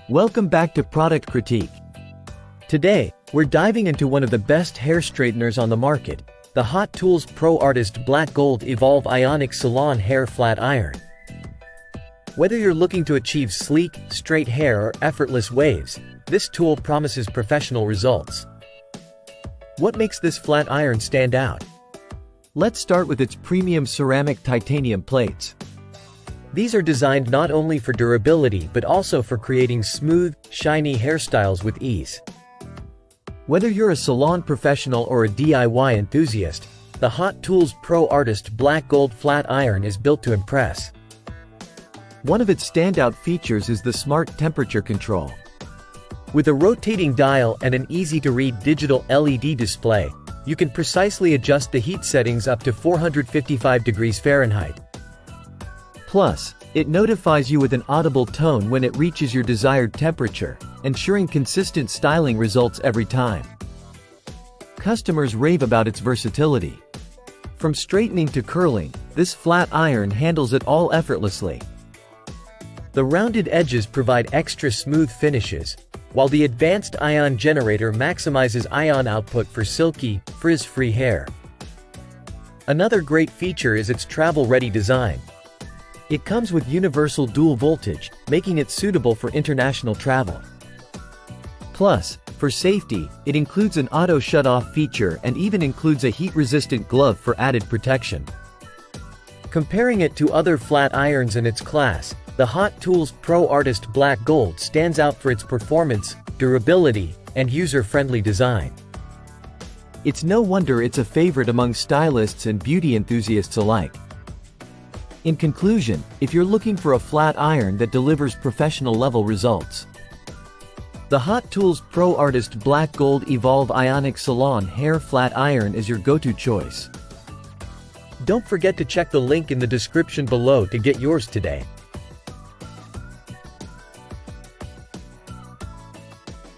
Welcome back to Product Critique. Today, we're diving into one of the best hair straighteners on the market, the Hot Tools Pro Artist Black Gold Evolve Ionic Salon Hair Flat Iron. Whether you're looking to achieve sleek, straight hair or effortless waves, this tool promises professional results. What makes this flat iron stand out? Let's start with its premium ceramic titanium plates. These are designed not only for durability but also for creating smooth, shiny hairstyles with ease. Whether you're a salon professional or a DIY enthusiast, the Hot Tools Pro Artist Black Gold Flat Iron is built to impress. One of its standout features is the smart temperature control. With a rotating dial and an easy-to-read digital LED display, you can precisely adjust the heat settings up to 455 degrees Fahrenheit. Plus, it notifies you with an audible tone when it reaches your desired temperature, ensuring consistent styling results every time. Customers rave about its versatility. From straightening to curling, this flat iron handles it all effortlessly. The rounded edges provide extra smooth finishes, while the advanced ion generator maximizes ion output for silky, frizz-free hair. Another great feature is its travel-ready design. It comes with universal dual voltage, making it suitable for international travel. Plus, for safety, it includes an auto shut-off feature and even includes a heat-resistant glove for added protection. Comparing it to other flat irons in its class, the Hot Tools Pro Artist Black Gold stands out for its performance, durability, and user-friendly design. It's no wonder it's a favorite among stylists and beauty enthusiasts alike. In conclusion, if you're looking for a flat iron that delivers professional-level results, the Hot Tools Pro Artist Black Gold Evolve Ionic Salon Hair Flat Iron is your go-to choice. Don't forget to check the link in the description below to get yours today.